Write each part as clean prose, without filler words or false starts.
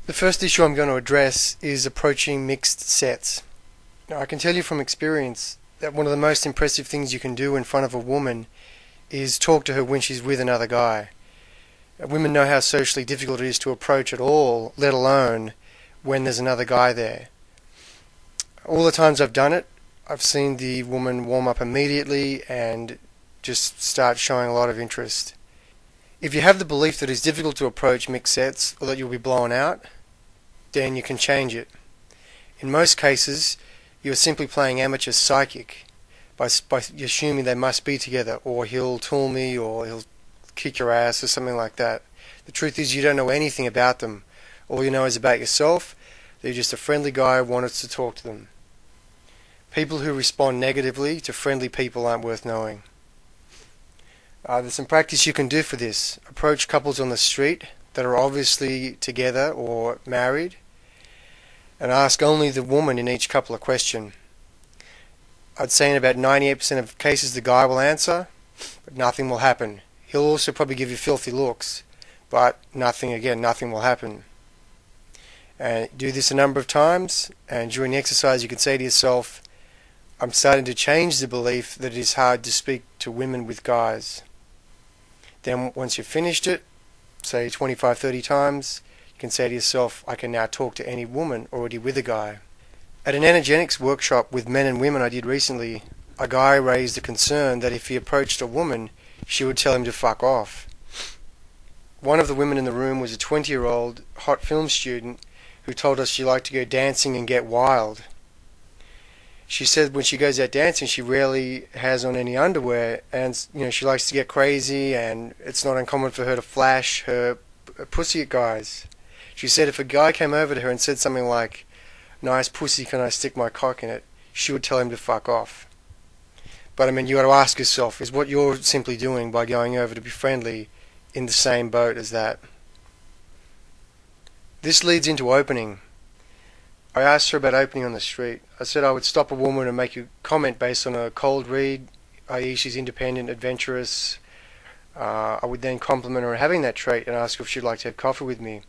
The first issue I'm going to address is approaching mixed sets. Now, I can tell you from experience that one of the most impressive things you can do in front of a woman is talk to her when she's with another guy. Women know how socially difficult it is to approach at all, let alone when there's another guy there. All the times I've done it, I've seen the woman warm up immediately and just start showing a lot of interest. If you have the belief that it's difficult to approach mixed sets or that you'll be blown out, then you can change it. In most cases, you're simply playing amateur psychic by assuming they must be together, or he'll tool me, or he'll kick your ass, or something like that. The truth is you don't know anything about them. All you know is about yourself. They're just a friendly guy who wants to talk to them. People who respond negatively to friendly people aren't worth knowing. There's some practice you can do for this. Approach couples on the street that are obviously together or married, and ask only the woman in each couple a question. I'd say in about 98% of cases the guy will answer, but nothing will happen. He'll also probably give you filthy looks, but nothing will happen. And do this a number of times, and during the exercise you can say to yourself, I'm starting to change the belief that it is hard to speak to women with guys. Then once you've finished it, say 25, 30 times, you can say to yourself, I can now talk to any woman already with a guy. At an energetics workshop with men and women I did recently, a guy raised a concern that if he approached a woman, she would tell him to fuck off. One of the women in the room was a 20-year-old hot film student who told us she liked to go dancing and get wild. She said when she goes out dancing she rarely has on any underwear, and she likes to get crazy, and it's not uncommon for her to flash her pussy at guys. She said if a guy came over to her and said something like, nice pussy, can I stick my cock in it, she would tell him to fuck off. But you got to ask yourself, is what you're simply doing by going over to be friendly in the same boat as that? This leads into opening. I asked her about opening on the street. I said I would stop a woman and make a comment based on a cold read, i.e. she's independent, adventurous. I would then compliment her on having that trait and ask her if she'd like to have coffee with me.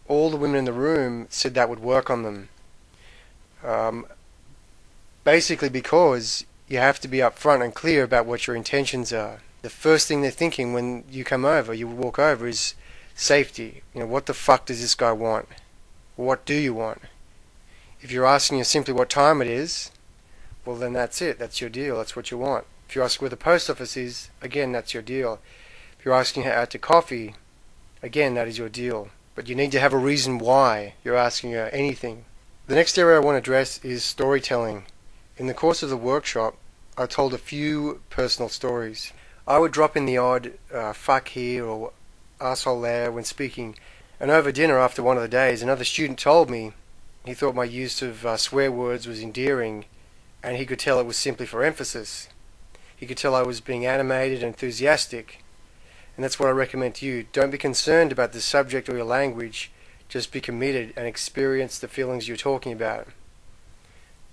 All the women in the room said that would work on them. Basically because you have to be upfront and clear about what your intentions are. The first thing they're thinking when you come over, you walk over, is safety. What the fuck does this guy want? What do you want? If you're asking her simply what time it is, well then that's it. That's your deal. That's what you want. If you ask where the post office is, again, that's your deal. If you're asking her out to coffee, again, that is your deal. But you need to have a reason why you're asking her anything. The next area I want to address is storytelling. In the course of the workshop, I told a few personal stories. I would drop in the odd fuck here or asshole there when speaking, and over dinner after one of the days, another student told me he thought my use of swear words was endearing, and he could tell it was simply for emphasis. He could tell I was being animated and enthusiastic, and that's what I recommend to you. Don't be concerned about the subject or your language, just be committed and experience the feelings you're talking about.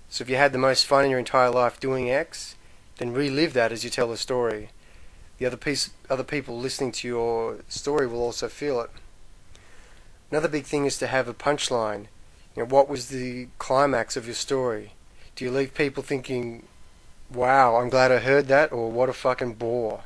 So if you had the most fun in your entire life doing X, then relive that as you tell the story. The other people listening to your story will also feel it. Another big thing is to have a punchline. What was the climax of your story? Do you leave people thinking, wow, I'm glad I heard that, or what a fucking bore?